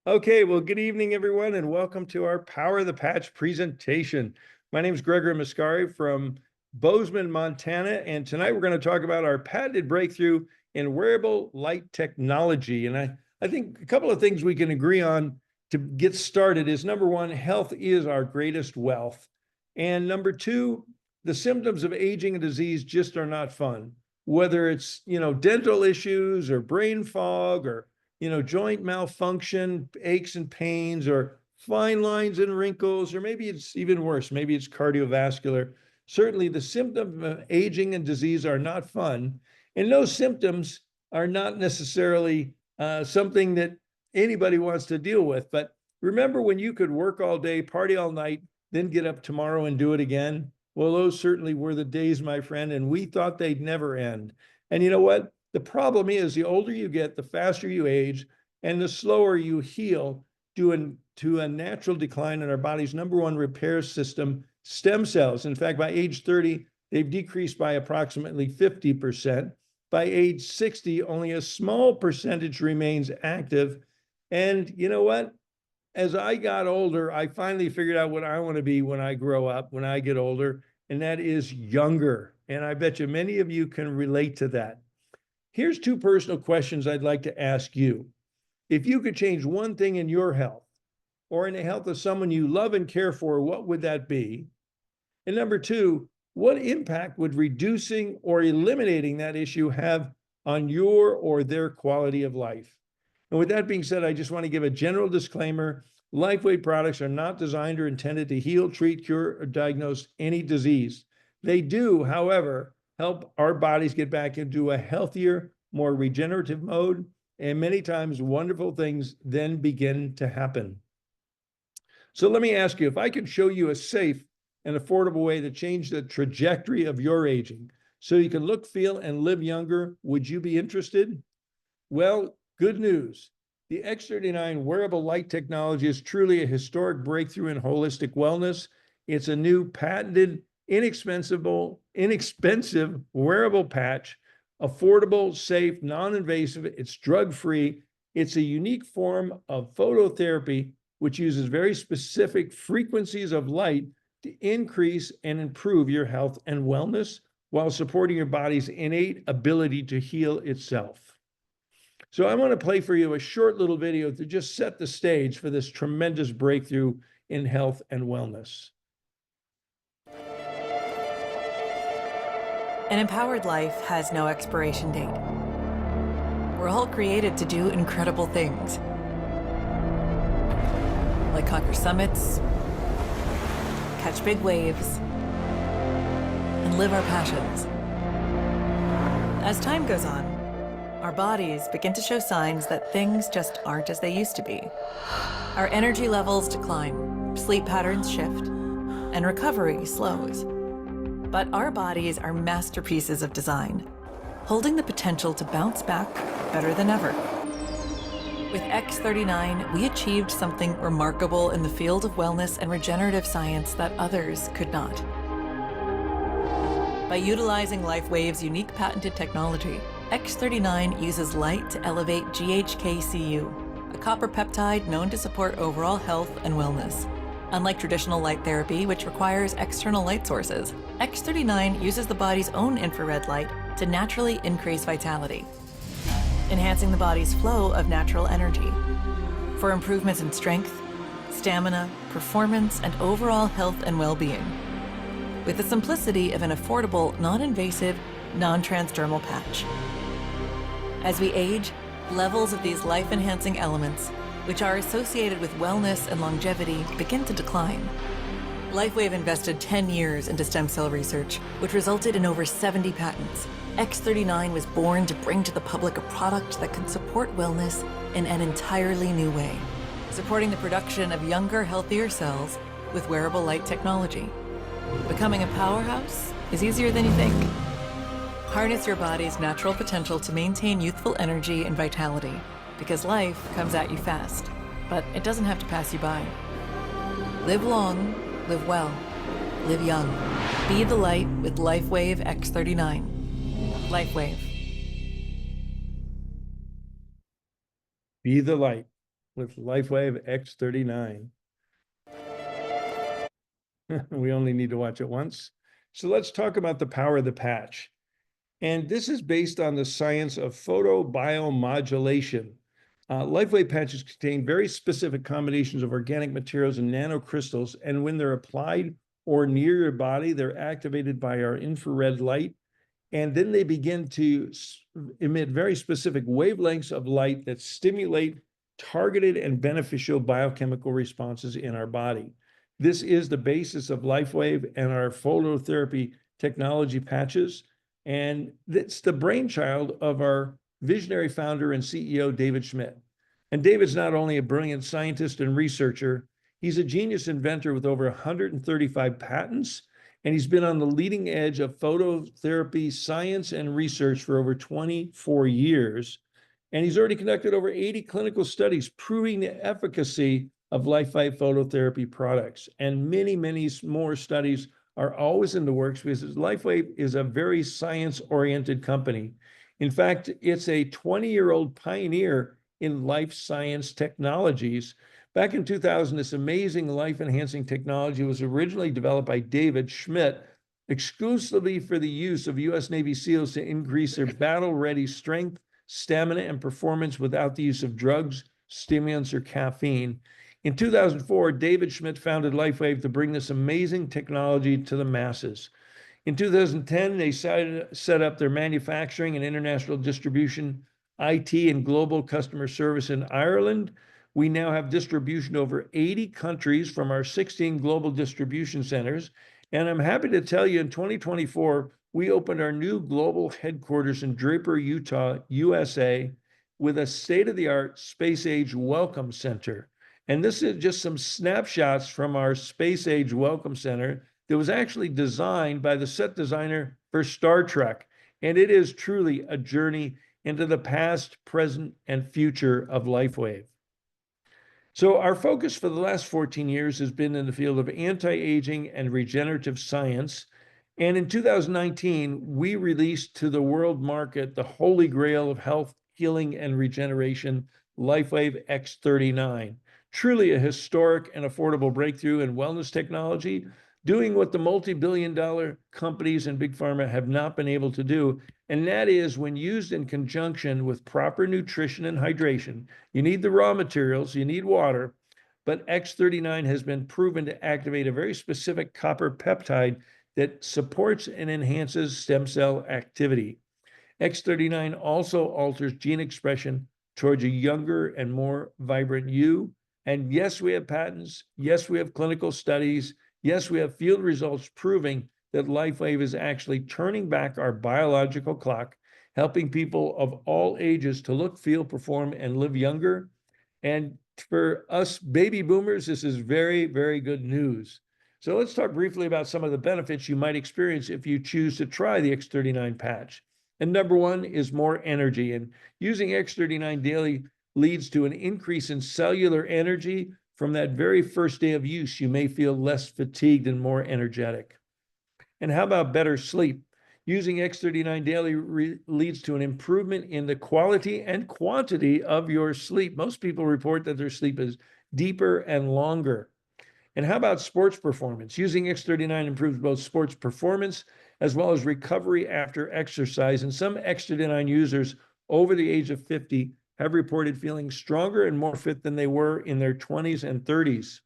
Okay, well, good evening, everyone, and welcome to our Power of the Patch presentation. My name is Gregory Mascari from Bozeman, Montana, and tonight we're going to talk about our patented breakthrough in wearable light technology. And I think a couple of things we can agree on to get started is number one, health is our greatest wealth. And number two, the symptoms of aging and disease just are not fun, whether it's, dental issues or brain fog or joint malfunction, aches and pains, or fine lines and wrinkles, or maybe it's even worse. Maybe it's cardiovascular. Certainly, the symptoms of aging and disease are not fun. And those symptoms are not necessarily something that anybody wants to deal with. But remember when you could work all day, party all night, then get up tomorrow and do it again? Well, those certainly were the days, my friend, and we thought they'd never end. And you know what? The problem is the older you get, the faster you age, and the slower you heal due to a natural decline in our body's number one repair system, stem cells. In fact, by age 30, they've decreased by approximately 50%. By age 60, only a small percentage remains active. And you know what? As I got older, I finally figured out what I want to be when I grow up, when I get older, and that is younger. And I bet you many of you can relate to that. Here's two personal questions I'd like to ask you. If you could change one thing in your health or in the health of someone you love and care for, what would that be? And number two, what impact would reducing or eliminating that issue have on your or their quality of life? And with that being said, I just want to give a general disclaimer. LifeWave products are not designed or intended to heal, treat, cure, or diagnose any disease. They do, however, help our bodies get back into a healthier, more regenerative mode, and many times wonderful things then begin to happen. So let me ask you, if I could show you a safe and affordable way to change the trajectory of your aging so you can look, feel, and live younger, would you be interested? Well, good news. The X39 wearable light technology is truly a historic breakthrough in holistic wellness. It's a new patented, inexpensive wearable patch, affordable, safe, non-invasive. It's drug-free. It's a unique form of phototherapy, which uses very specific frequencies of light to increase and improve your health and wellness while supporting your body's innate ability to heal itself. So I want to play for you a short little video to just set the stage for this tremendous breakthrough in health and wellness. An empowered life has no expiration date. We're all created to do incredible things, like conquer summits, catch big waves, and live our passions. As time goes on, our bodies begin to show signs that things just aren't as they used to be. Our energy levels decline, sleep patterns shift, and recovery slows. But our bodies are masterpieces of design, holding the potential to bounce back better than ever. With X39, we achieved something remarkable in the field of wellness and regenerative science that others could not. By utilizing LifeWave's unique patented technology, X39 uses light to elevate GHK-Cu, a copper peptide known to support overall health and wellness. Unlike traditional light therapy, which requires external light sources, X39 uses the body's own infrared light to naturally increase vitality, enhancing the body's flow of natural energy. For improvements in strength, stamina, performance, and overall health and well-being, with the simplicity of an affordable, non-invasive, non-transdermal patch. As we age, levels of these life-enhancing elements, which are associated with wellness and longevity, begin to decline. LifeWave invested 10 years into stem cell research, which resulted in over 70 patents. X39 was born to bring to the public a product that could support wellness in an entirely new way, supporting the production of younger, healthier cells with wearable light technology. Becoming a powerhouse is easier than you think. Harness your body's natural potential to maintain youthful energy and vitality, because life comes at you fast, but it doesn't have to pass you by. Live long, live well, live young. Be the light with LifeWave X39. LifeWave. Be the light. with LifeWave X39. We only need to watch it once. So let's talk about the power of the patch. And this is based on the science of photobiomodulation. LifeWave patches contain very specific combinations of organic materials and nanocrystals, and when they're applied or near your body, they're activated by our infrared light, and then they begin to emit very specific wavelengths of light that stimulate targeted and beneficial biochemical responses in our body. This is the basis of LifeWave and our phototherapy technology patches. And it's the brainchild of our visionary founder and CEO, David Schmidt. And David's not only a brilliant scientist and researcher, he's a genius inventor with over 135 patents, and he's been on the leading edge of phototherapy science and research for over 24 years. And he's already conducted over 80 clinical studies proving the efficacy of LifeWave phototherapy products. And many, many more studies are always in the works because LifeWave is a very science-oriented company. In fact, it's a 20-year-old pioneer in life science technologies. Back in 2000, this amazing life-enhancing technology was originally developed by David Schmidt exclusively for the use of U.S. Navy SEALs to increase their battle-ready strength, stamina, and performance without the use of drugs, stimulants, or caffeine. In 2004, David Schmidt founded LifeWave to bring this amazing technology to the masses. In 2010, they set up their manufacturing and international distribution, IT, and global customer service in Ireland. We now have distribution over 80 countries from our 16 global distribution centers. And I'm happy to tell you in 2024, we opened our new global headquarters in Draper, Utah, USA, with a state-of-the-art space-age welcome center. And this is just some snapshots from our space-age welcome center that was actually designed by the set designer for Star Trek. And it is truly a journey into the past, present, and future of LifeWave. So our focus for the last 14 years has been in the field of anti-aging and regenerative science. And in 2019, we released to the world market the holy grail of health, healing, and regeneration, LifeWave X39. Truly a historic and affordable breakthrough in wellness technology, doing what the multi-billion-dollar companies and big pharma have not been able to do. And that is when used in conjunction with proper nutrition and hydration. You need the raw materials, you need water, but X39 has been proven to activate a very specific copper peptide that supports and enhances stem cell activity. X39 also alters gene expression towards a younger and more vibrant you. And yes, we have patents. Yes, we have clinical studies. Yes, we have field results proving that LifeWave is actually turning back our biological clock, helping people of all ages to look, feel, perform, and live younger. And for us baby boomers, this is very, very good news. So let's talk briefly about some of the benefits you might experience if you choose to try the X39 patch. And number one is more energy. And using X39 daily leads to an increase in cellular energy. From that very first day of use, you may feel less fatigued and more energetic. And how about better sleep? Using X39 daily leads to an improvement in the quality and quantity of your sleep. Most people report that their sleep is deeper and longer. And how about sports performance? Using X39 improves both sports performance as well as recovery after exercise. And some X39 users over the age of 50 have reported feeling stronger and more fit than they were in their 20s and 30s.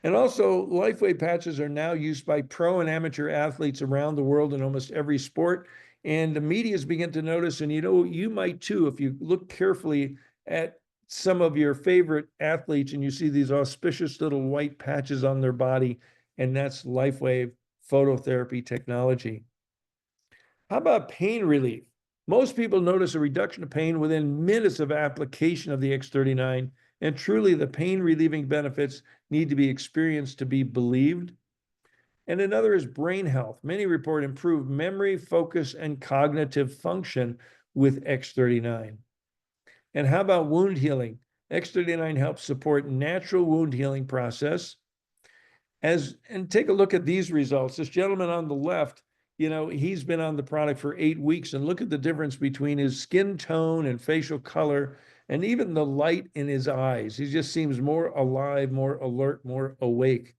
And also, LifeWave patches are now used by pro and amateur athletes around the world in almost every sport. And the media is beginning to notice, and you might too, if you look carefully at some of your favorite athletes and you see these auspicious little white patches on their body, and that's LifeWave phototherapy technology. How about pain relief? Most people notice a reduction of pain within minutes of application of the X39, and truly the pain relieving benefits need to be experienced to be believed. And another is brain health. Many report improved memory, focus, and cognitive function with X39. And how about wound healing? X39 helps support natural wound healing process. And take a look at these results. This gentleman on the left, he's been on the product for 8 weeks, and look at the difference between his skin tone and facial color. and even the light in his eyes. He just seems more alive, more alert, more awake.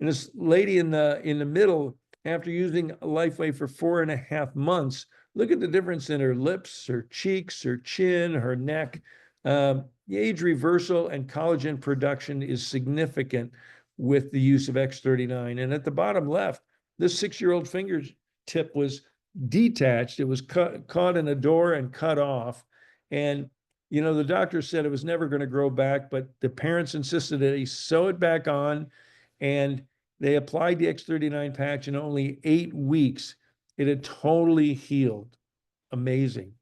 And this lady in the middle, after using LifeWave for 4.5 months, look at the difference in her lips, her cheeks, her chin, her neck. The age reversal and collagen production is significant with the use of X39. And at the bottom left, this 6-year-old fingertip was detached. It was caught in a door and cut off. And, the doctor said it was never going to grow back, but the parents insisted that he sew it back on. And they applied the X39 patch in only 8 weeks. It had totally healed. Amazing.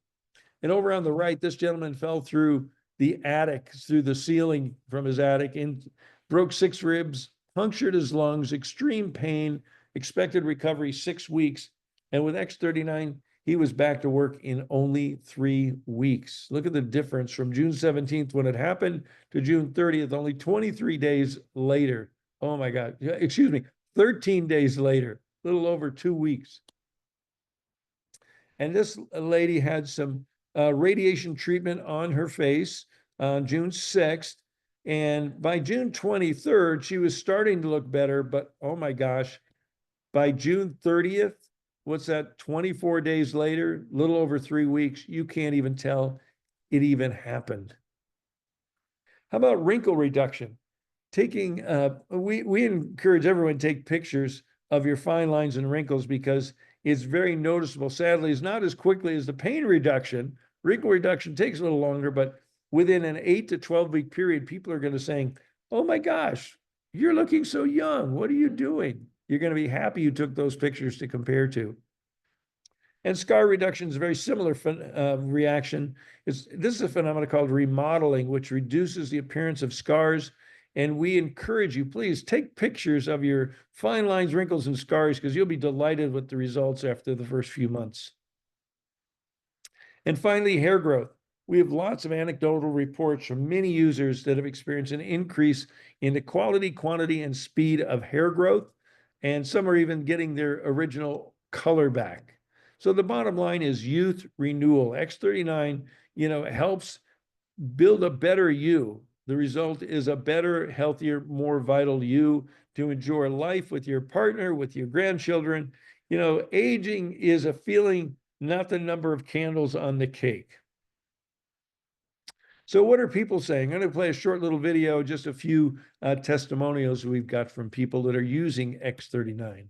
And over on the right, this gentleman fell through the attic, through the ceiling from his attic, and broke 6 ribs, punctured his lungs, extreme pain, expected recovery 6 weeks. And with X39, he was back to work in only 3 weeks. Look at the difference from June 17th when it happened to June 30th, only 23 days later. Oh my God, excuse me, 13 days later, a little over 2 weeks. And this lady had some radiation treatment on her face on June 6th. And by June 23rd, she was starting to look better, but oh my gosh, by June 30th, what's that, 24 days later, a little over 3 weeks, you can't even tell it even happened. How about wrinkle reduction? We encourage everyone to take pictures of your fine lines and wrinkles because it's very noticeable. Sadly, it's not as quickly as the pain reduction. Wrinkle reduction takes a little longer, but within an 8 to 12 week period, people are going to say, oh my gosh, you're looking so young. What are you doing? You're going to be happy you took those pictures to compare to. And scar reduction is a very similar reaction. This is a phenomenon called remodeling, which reduces the appearance of scars. And we encourage you, please take pictures of your fine lines, wrinkles, and scars because you'll be delighted with the results after the first few months. And finally, hair growth. We have lots of anecdotal reports from many users that have experienced an increase in the quality, quantity, and speed of hair growth. And some are even getting their original color back. So the bottom line is youth renewal. X39, helps build a better you. The result is a better, healthier, more vital you to enjoy life with your partner, with your grandchildren. Aging is a feeling, not the number of candles on the cake. So what are people saying? I'm going to play a short little video, just a few testimonials we've got from people that are using X39.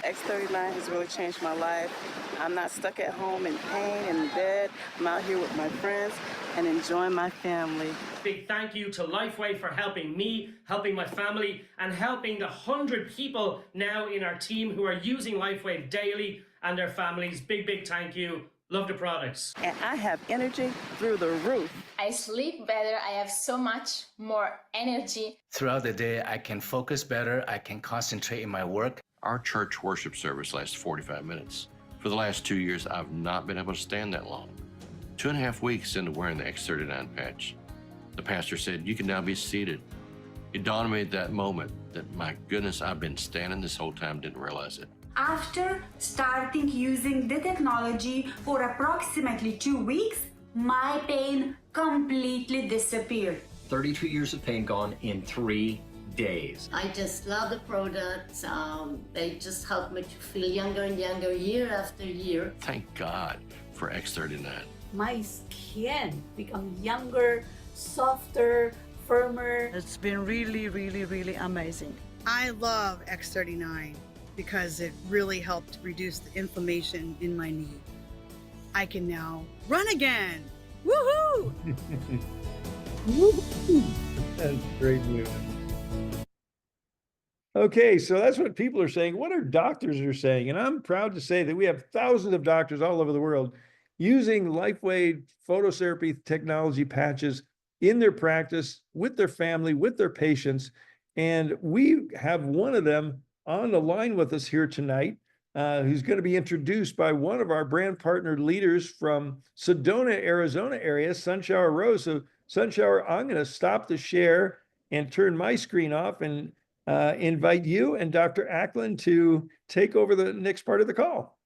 X39 has really changed my life. I'm not stuck at home in pain in bed. I'm out here with my friends and enjoying my family. Big thank you to LifeWave for helping me, helping my family, and helping the 100 people now in our team who are using LifeWave daily and their families. Big thank you. Love the products. And I have energy through the roof. I sleep better. I have so much more energy. Throughout the day, I can focus better. I can concentrate in my work. Our church worship service lasts 45 minutes. For the last 2 years, I've not been able to stand that long. 2.5 weeks into wearing the X39 patch, the pastor said, you can now be seated. It dawned on me at that moment that, my goodness, I've been standing this whole time, didn't realize it. After starting using the technology for approximately 2 weeks, my pain completely disappeared. 32 years of pain gone in 3 days. I just love the products. They just help me to feel younger and younger year after year. Thank God for X39. My skin become younger, softer, firmer. It's been really amazing. I love X39 because it really helped reduce the inflammation in my knee. I can now run again. Woohoo! That's great news. Okay, so that's what people are saying. What our doctors are saying, and I'm proud to say that we have thousands of doctors all over the world using LifeWave phototherapy technology patches in their practice, with their family, with their patients. And we have one of them on the line with us here tonight, who's going to be introduced by one of our brand partner leaders from Sedona, Arizona area, Sunshower Rose. So Sunshower, I'm going to stop the share and turn my screen off and invite you and Dr. Acklin to take over the next part of the call.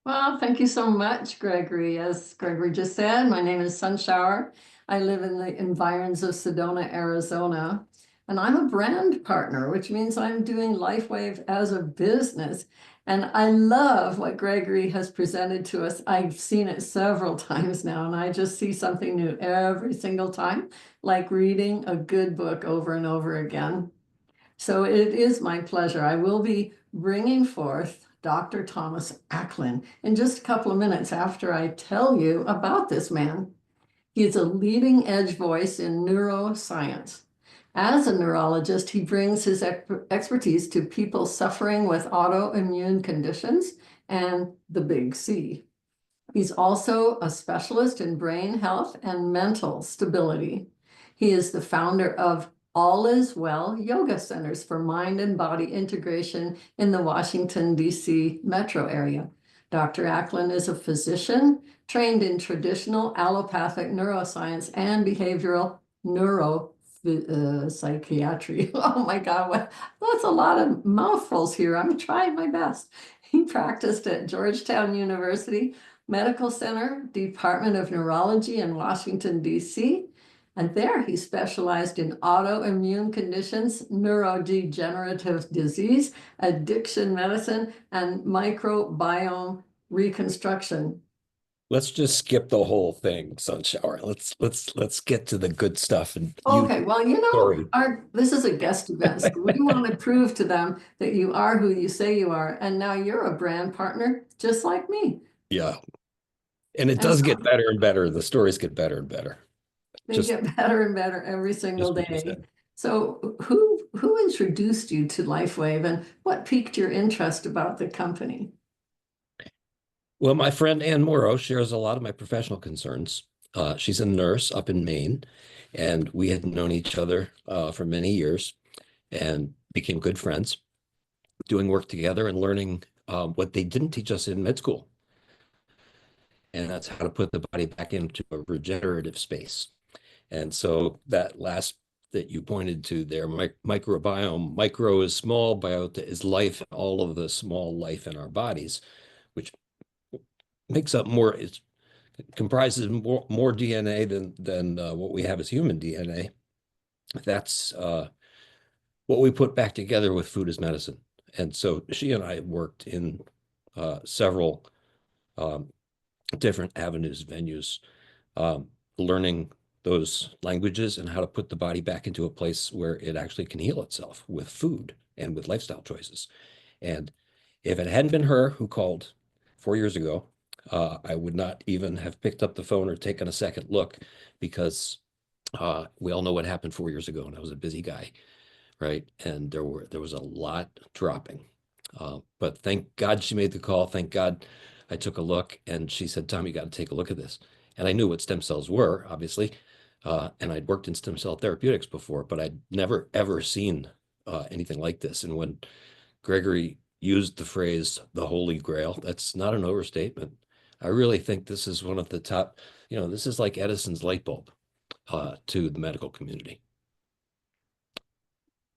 Well, thank you so much, Gregory. As Gregory just said, my name is Sunshower. I live in the environs of Sedona, Arizona, and I'm a brand partner, which means I'm doing LifeWave as a business. And I love what Gregory has presented to us. I've seen it several times now, and I just see something new every single time, like reading a good book over and over again. So it is my pleasure. I will be bringing forth Dr. Thomas Acklin in just a couple of minutes after I tell you about this man. He's a leading edge voice in neuroscience. As a neurologist, he brings his expertise to people suffering with autoimmune conditions and the big C. He's also a specialist in brain health and mental stability. He is the founder of All Is Well Yoga Centers for mind and body integration in the Washington, D.C. metro area. Dr. Acklin is a physician trained in traditional allopathic neuroscience and behavioral psychiatry. Oh my God, that's a lot of mouthfuls here. I'm trying my best. He practiced at Georgetown University Medical Center, Department of Neurology in Washington, D.C. And there he specialized in autoimmune conditions, neurodegenerative disease, addiction medicine, and microbiome reconstruction. Let's just skip the whole thing, Sunshower. Let's get to the good stuff. And okay, well, you know, this is a guest event, so we want to prove to them that you are who you say you are, and now you're a brand partner just like me. Yeah, and it does get better and better. The stories get better and better. They get better and better every single day. So who introduced you to LifeWave, and what piqued your interest about the company? Well, my friend Ann Morrow shares a lot of my professional concerns. She's a nurse up in Maine, and we had known each other for many years and became good friends, doing work together and learning what they didn't teach us in med school. And that's how to put the body back into a regenerative space. And so that last that you pointed to there, microbiome, micro is small, biota is life, all of the small life in our bodies, which makes up more, it comprises more DNA than what we have as human DNA. That's what we put back together with food as medicine. And so she and I worked in several different avenues, venues, learning those languages and how to put the body back into a place where it actually can heal itself with food and with lifestyle choices. And if it hadn't been her who called 4 years ago, I would not even have picked up the phone or taken a second look, because we all know what happened 4 years ago, and I was a busy guy, right? And there was a lot dropping. But thank God she made the call. Thank God I took a look, and she said, "Tom, you got to take a look at this." And I knew what stem cells were, obviously, and I'd worked in stem cell therapeutics before, but I'd never, ever seen anything like this. And when Gregory used the phrase, the Holy Grail, that's not an overstatement. I really think this is one of the top, this is like Edison's light bulb to the medical community.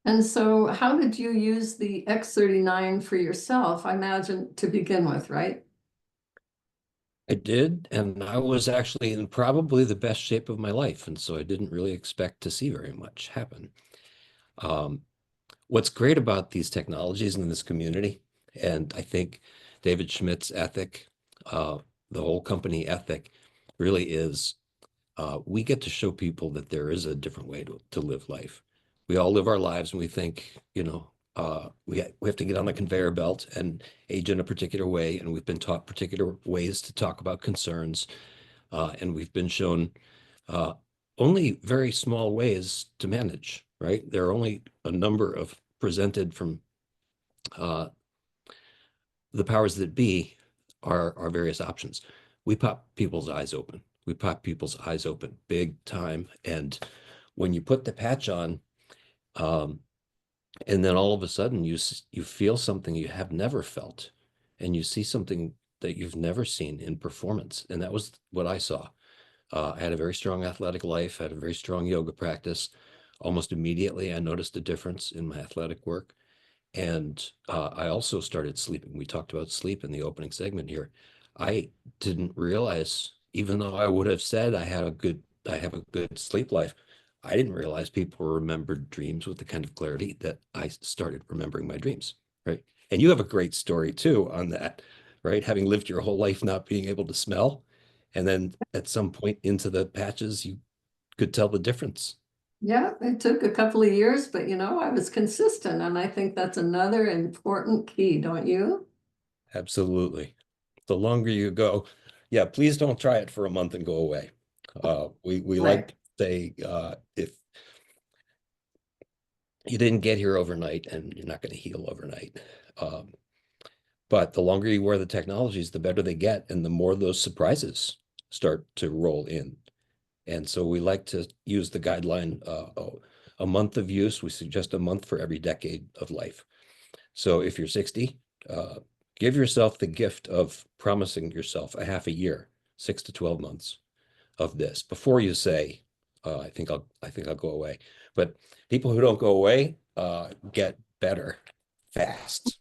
And so how did you use the X39 for yourself? I imagine to begin with, right? I did, and I was actually in probably the best shape of my life, and so I didn't really expect to see very much happen. What's great about these technologies in this community, and I think David Schmidt's ethic, the whole company ethic, really is we get to show people that there is a different way to live life. We all live our lives and we think, we have to get on the conveyor belt and age in a particular way. And we've been taught particular ways to talk about concerns. And we've been shown only very small ways to manage, right? There are only a number of presented from the powers that be are various options. We pop people's eyes open. We pop people's eyes open big time. And when you put the patch on, and then all of a sudden you feel something you have never felt, and you see something that you've never seen in performance. And that was what I saw. I had a very strong athletic life, had a very strong yoga practice. Almost immediately, I noticed a difference in my athletic work. And I also started sleeping. We talked about sleep in the opening segment here. I didn't realize, even though I would have said I have a good sleep life, I didn't realize people remembered dreams with the kind of clarity that I started remembering my dreams, right? And you have a great story too on that, right? Having lived your whole life not being able to smell, and then at some point into the patches, you could tell the difference. Yeah, it took a couple of years, but I was consistent, and I think that's another important key, don't you? Absolutely. The longer you go, yeah, please don't try it for a month and go away. We like Right. to say if you didn't get here overnight and you're not going to heal overnight. Um, but the longer you wear the technologies, the better they get, and the more those surprises start to roll in. And so we like to use the guideline a month of use. We suggest a month for every decade of life. So if you're 60, give yourself the gift of promising yourself a half a year, 6 to 12 months of this before you say, I think I'll go away. But people who don't go away get better fast.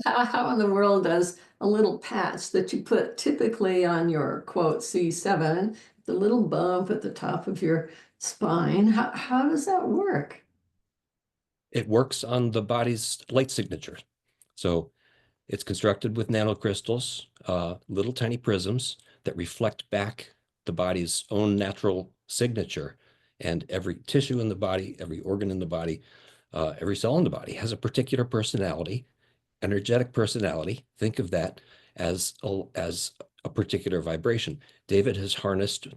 How in the world does a little patch that you put typically on your quote C7, the little bump at the top of your spine, how does that work? It works on the body's light signature. So it's constructed with nanocrystals, little tiny prisms that reflect back the body's own natural signature. And every tissue in the body, every organ in the body, every cell in the body has a particular personality, energetic personality. Think of that as a particular vibration. David has harnessed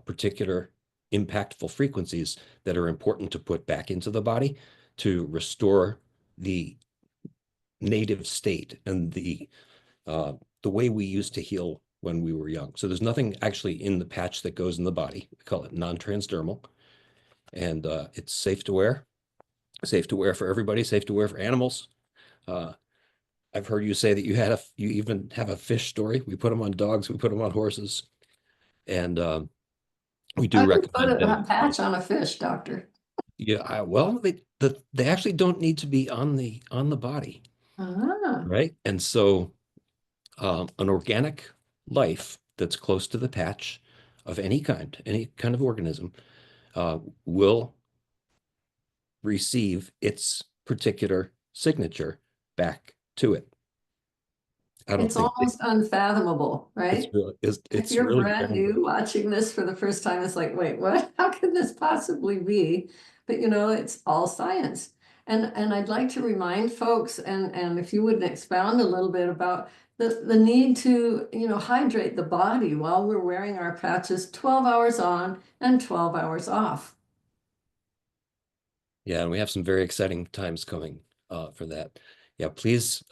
particular impactful frequencies that are important to put back into the body to restore the native state and the way we used to heal when we were young. So there's nothing actually in the patch that goes in the body. We call it non-transdermal, and it's safe to wear for everybody, safe to wear for animals. I've heard you say that you even have a fish story. We put them on dogs, we put them on horses, and we do I would put recommend a them. patch on a fish, doctor. Yeah, well, they actually don't need to be on the body, Ah, right? And so an organic life that's close to the patch of any kind of organism, will receive its particular signature back to it. I don't it's think almost unfathomable, right? If it's you're really brand new groundbreaking. watching this for the first time, it's like, wait, what? How could this possibly be? But it's all science. And I'd like to remind folks, and if you wouldn't expound a little bit about the need to, hydrate the body while we're wearing our patches 12 hours on and 12 hours off. Yeah, and we have some very exciting times coming for that. Yeah, please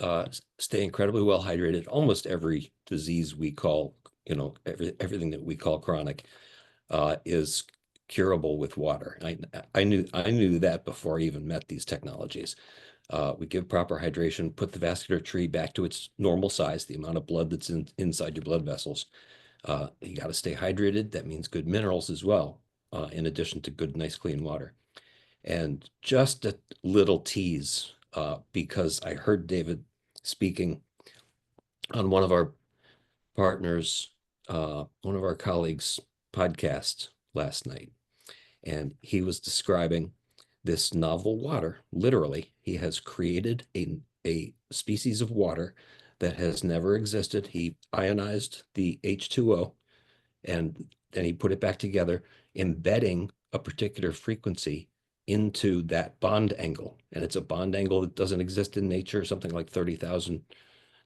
stay incredibly well hydrated. Almost every disease we call, everything that we call chronic is curable with water. I knew that before I even met these technologies. We give proper hydration, put the vascular tree back to its normal size, the amount of blood that's inside your blood vessels. You got to stay hydrated. That means good minerals as well, in addition to good, nice, clean water. And just a little tease, because I heard David speaking on one of our partners, one of our colleagues' podcasts last night. And he was describing this novel water. Literally, he has created a species of water that has never existed. He ionized the H2O and then he put it back together, embedding a particular frequency into that bond angle. And it's a bond angle that doesn't exist in nature. Something like 30,000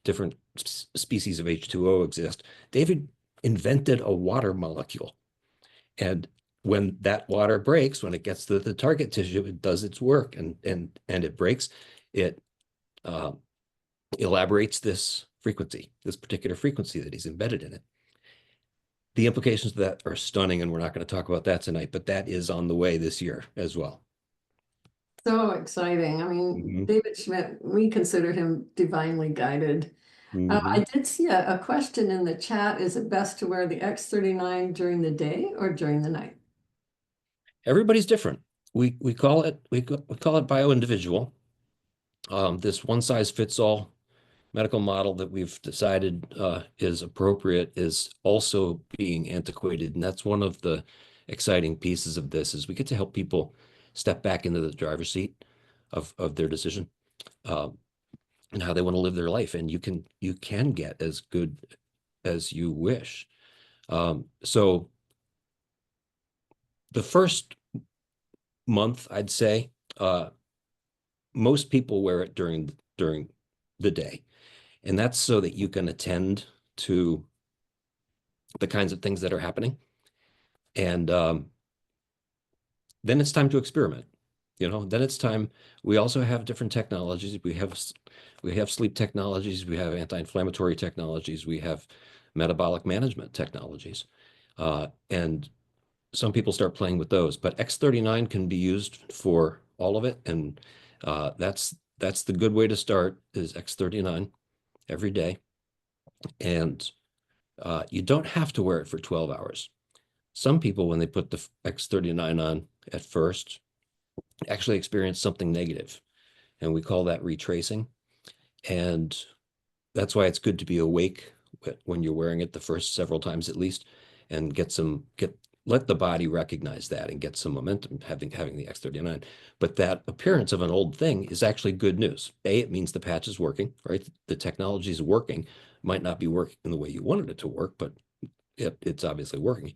different species of H2O exist. David invented a water molecule. And when that water breaks, when it gets to the target tissue, it does its work and it breaks. It elaborates this frequency, this particular frequency that he's embedded in it. The implications of that are stunning, and we're not going to talk about that tonight, but that is on the way this year as well. So exciting. I mean, David Schmidt, we consider him divinely guided. I did see a question in the chat. Is it best to wear the X39 during the day or during the night? Everybody's different. We call it bio individual. This one size fits all medical model that we've decided is appropriate is also being antiquated. And that's one of the exciting pieces of this is we get to help people step back into the driver's seat of their decision and how they want to live their life. And you can get as good as you wish. So the first month, I'd say, most people wear it during the day. And that's so that you can attend to the kinds of things that are happening. And then it's time to experiment. Then it's time. We also have different technologies. We have sleep technologies. We have anti-inflammatory technologies. We have metabolic management technologies. And some people start playing with those. But X39 can be used for all of it. And that's the good way to start is X39 every day. And you don't have to wear it for 12 hours. Some people, when they put the X39 on at first, actually experience something negative, and we call that retracing. And that's why it's good to be awake when you're wearing it the first several times at least, and let the body recognize that and get some momentum having the X39. But that appearance of an old thing is actually good news. It means the patch is working, right? The technology is working. Might not be working in the way you wanted it to work, but it's obviously working.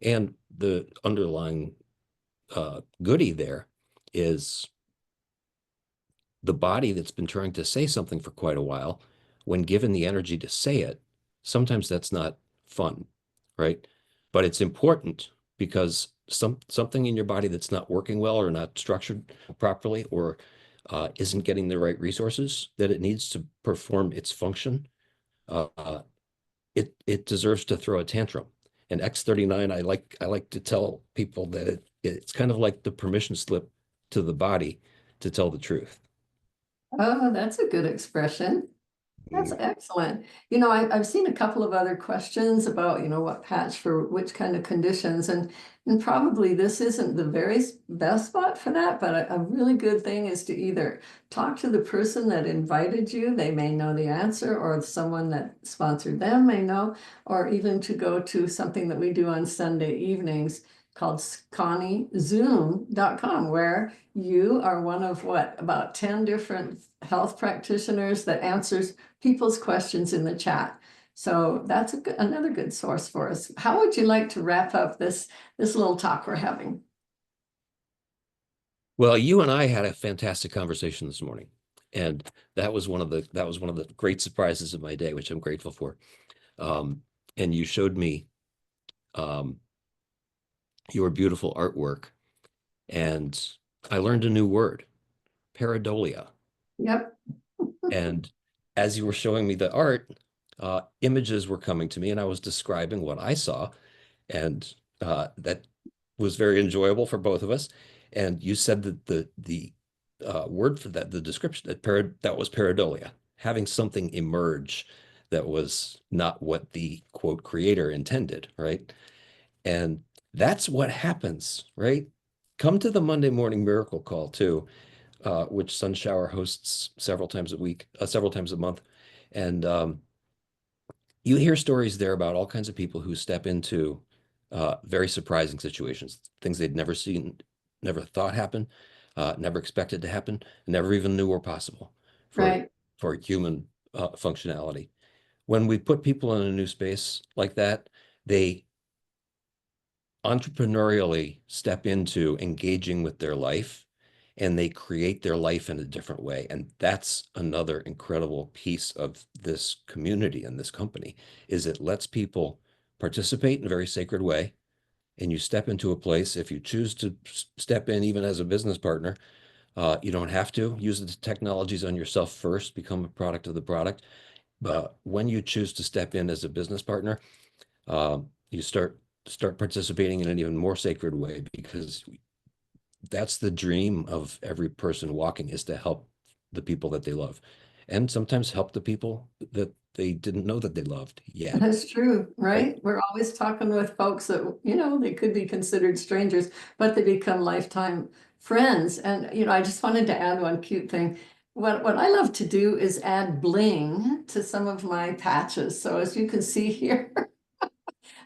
And the underlying goodie there is the body that's been trying to say something for quite a while, when given the energy to say it, sometimes that's not fun, right? But it's important because something in your body that's not working well or not structured properly or isn't getting the right resources that it needs to perform its function, it deserves to throw a tantrum. And X39, I like to tell people that it's kind of like the permission slip to the body to tell the truth. Oh, that's a good expression. That's excellent. I've seen a couple of other questions about, what patch for which kind of conditions, and probably this isn't the very best spot for that, but a really good thing is to either talk to the person that invited you, they may know the answer, or someone that sponsored them may know, or even to go to something that we do on Sunday evenings called ConnieZoom.com, where you are one of about 10 different health practitioners that answers people's questions in the chat. So that's another good source for us. How would you like to wrap up this little talk we're having? Well, you and I had a fantastic conversation this morning, and that was one of the great surprises of my day, which I'm grateful for. And you showed me your beautiful artwork, and I learned a new word, pareidolia. Yep. And as you were showing me the art, images were coming to me, and I was describing what I saw, and that was very enjoyable for both of us. And you said that the word for that, the description, that was pareidolia, having something emerge that was not what the quote creator intended, right? And that's what happens, right? Come to the Monday Morning Miracle Call too, which Sunshower hosts several times a month. And you hear stories there about all kinds of people who step into very surprising situations, things they'd never seen, never thought happen, never expected to happen, never even knew were possible for human functionality. When we put people in a new space like that, they entrepreneurially step into engaging with their life, and they create their life in a different way. And that's another incredible piece of this community and this company, is it lets people participate in a very sacred way. And you step into a place, if you choose to step in even as a business partner, you don't have to use the technologies on yourself first, become a product of the product. But when you choose to step in as a business partner, you start participating in an even more sacred way, because that's the dream of every person walking, is to help the people that they love, and sometimes help the people that they didn't know that they loved yet. That's true, right? We're always talking with folks that, they could be considered strangers, but they become lifetime friends. And, I just wanted to add one cute thing. what I love to do is add bling to some of my patches. So as you can see here,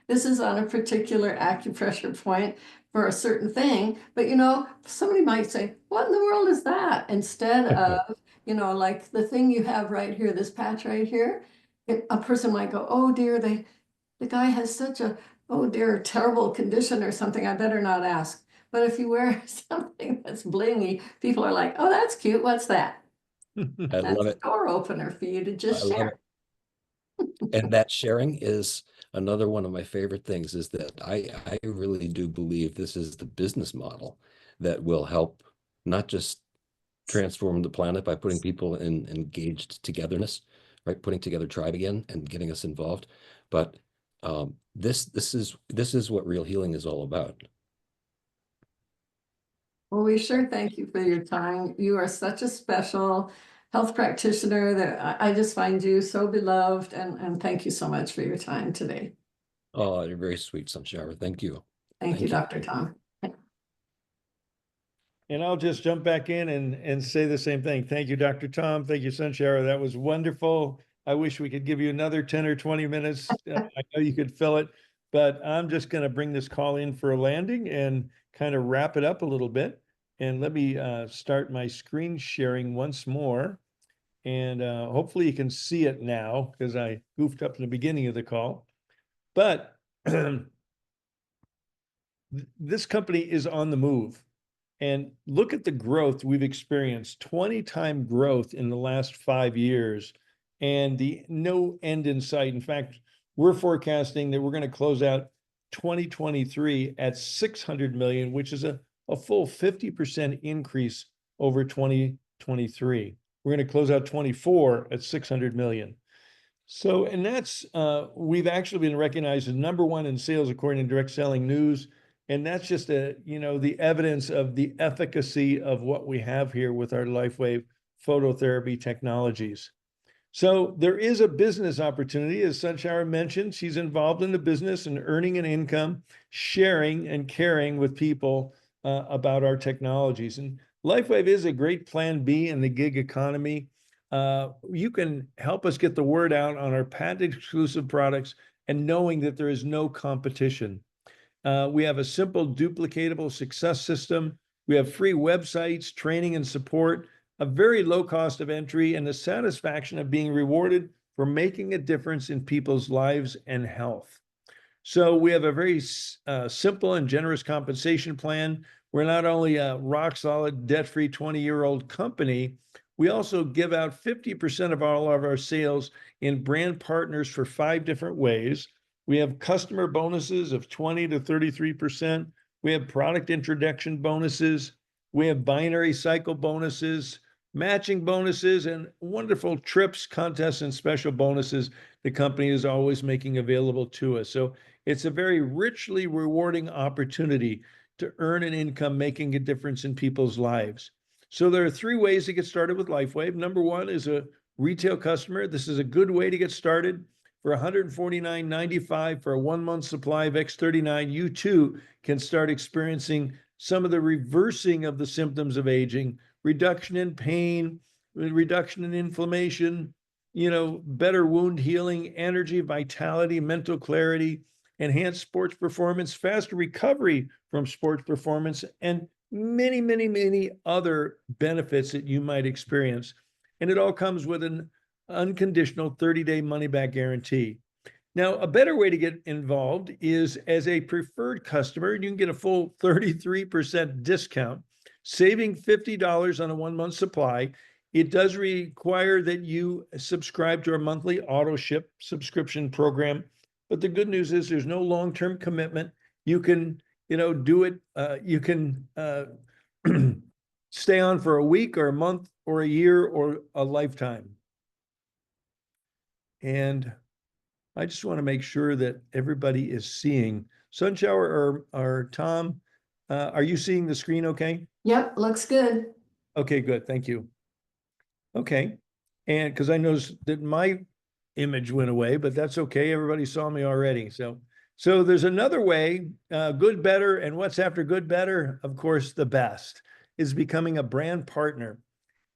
this is on a particular acupressure point for a certain thing. But you know, somebody might say, what in the world is that? Instead of, you know, like the thing you have right here, this patch right here, a person might go, oh dear, the guy has such a, oh dear, terrible condition or something. I better not ask. But if you wear something that's blingy, people are like, oh, that's cute. What's that? I That's love a it. door opener for you to I just love share. it. And that sharing is another one of my favorite things, is that I really do believe this is the business model that will help not just transform the planet by putting people in engaged togetherness, right? Putting together tribe again and getting us involved. But this is what real healing is all about. Well, we sure thank you for your time. You are such a special health practitioner that I just find you so beloved, and thank you so much for your time today. Oh, you're very sweet, Sunshine. Thank you. Thank you, Dr. Tom. And I'll just jump back in and say the same thing. Thank you, Dr. Tom. Thank you, Sunshower. That was wonderful. I wish we could give you another 10 or 20 minutes. I know you could fill it, but I'm just going to bring this call in for a landing and kind of wrap it up a little bit. And let me start my screen sharing once more. And hopefully you can see it now, because I goofed up in the beginning of the call. But this company is on the move. And look at the growth we've experienced, 20-time growth in the last 5 years, and the no end in sight. In fact, we're forecasting that we're going to close out 2023 at 600 million, which is a full 50% increase over 2023. We're going to close out 24 at 600 million. So, and that's, we've actually been recognized as #1 in sales according to Direct Selling News. And that's just the evidence of the efficacy of what we have here with our LifeWave phototherapy technologies. So there is a business opportunity, as Sunshower mentioned. She's involved in the business and earning an income, sharing and caring with people about our technologies. And LifeWave is a great plan B in the gig economy. You can help us get the word out on our patent exclusive products and knowing that there is no competition. We have a simple, duplicatable success system. We have free websites, training and support, a very low cost of entry, and the satisfaction of being rewarded for making a difference in people's lives and health. So we have a very simple and generous compensation plan. We're not only a rock solid, debt-free 20-year-old company, we also give out 50% of all of our sales in brand partners for 5 different ways. We have customer bonuses of 20 to 33%. We have product introduction bonuses. We have binary cycle bonuses, matching bonuses, and wonderful trips, contests, and special bonuses the company is always making available to us. So it's a very richly rewarding opportunity to earn an income making a difference in people's lives. So there are 3 ways to get started with LifeWave. #1 is a retail customer. This is a good way to get started. For $149.95 for a 1-month supply of X39, you too can start experiencing some of the reversing of the symptoms of aging, reduction in pain, reduction in inflammation, better wound healing, energy, vitality, mental clarity, enhanced sports performance, faster recovery from sports performance, and many, many, many other benefits that you might experience. And it all comes with an unconditional 30-day money-back guarantee. Now, a better way to get involved is as a preferred customer. You can get a full 33% discount, saving $50 on a 1-month supply. It does require that you subscribe to our monthly auto ship subscription program. But the good news is there's no long-term commitment. You can, do it. You can stay on for a week or a month or a year or a lifetime. And I just want to make sure that everybody is seeing. Sunshower or Tom, are you seeing the screen okay? Yep, looks good. Okay, good. Thank you. Okay. And because I noticed that my image went away, but that's okay. Everybody saw me already. So there's another way, good, better. And what's after good, better? Of course, the best is becoming a brand partner.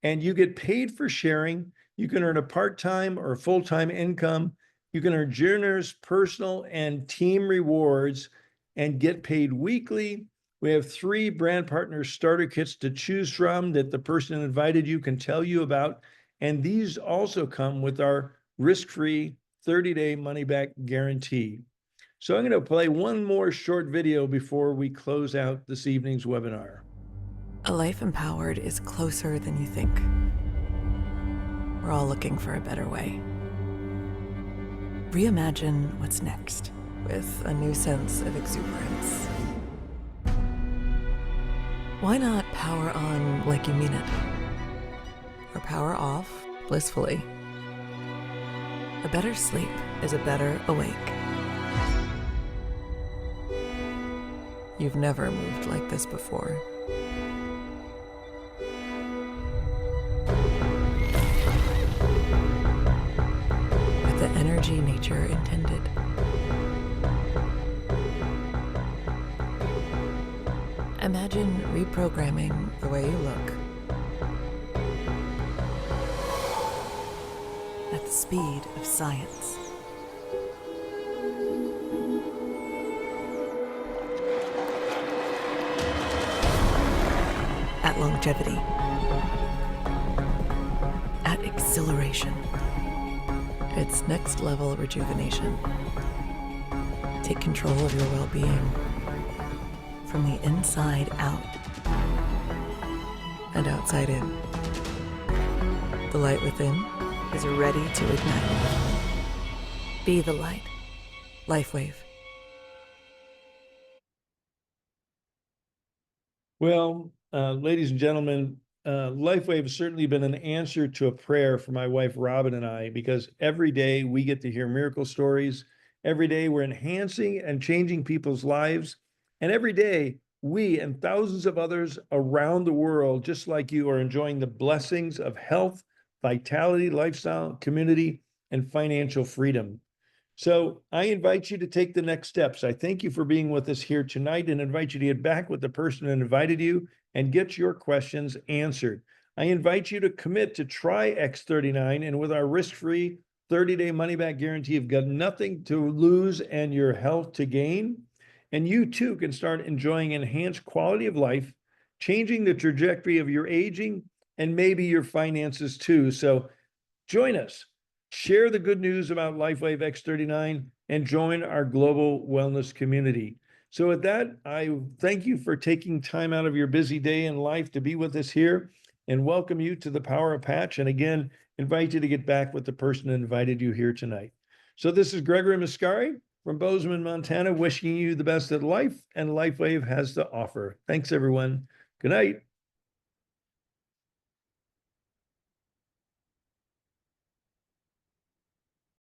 and you get paid for sharing. You can earn a part-time or full-time income. You can earn generous personal and team rewards and get paid weekly. We have 3 brand partner starter kits to choose from that the person who invited you can tell you about. And these also come with our risk-free 30-day money-back guarantee. So I'm going to play one more short video before we close out this evening's webinar. A life empowered is closer than you think. We're all looking for a better way. Reimagine what's next with a new sense of exuberance. Why not power on like you mean it? Or power off blissfully? A better sleep is a better awake. You've never moved like this before. With the energy nature intended. Imagine reprogramming the way you look at the speed of science. At longevity. At exhilaration. It's next level rejuvenation. Take control of your well-being from the inside out and outside in. The light within is ready to ignite. Be the light. LifeWave. Well, ladies and gentlemen, LifeWave has certainly been an answer to a prayer for my wife, Robin, and I, because every day we get to hear miracle stories. Every day we're enhancing and changing people's lives. And every day we and thousands of others around the world, just like you, are enjoying the blessings of health, vitality, lifestyle, community, and financial freedom. So I invite you to take the next steps. I thank you for being with us here tonight and invite you to get back with the person who invited you and get your questions answered. I invite you to commit to try X39, and with our risk-free 30-day money-back guarantee, you've got nothing to lose and your health to gain. And you too can start enjoying enhanced quality of life, changing the trajectory of your aging and maybe your finances too. So join us. Share the good news about LifeWave X39 and join our global wellness community. So with that, I thank you for taking time out of your busy day in life to be with us here and welcome you to the Power of Patch. And again, invite you to get back with the person who invited you here tonight. So this is Gregory Mascari from Bozeman, Montana, wishing you the best that life and LifeWave has to offer. Thanks, everyone. Good night.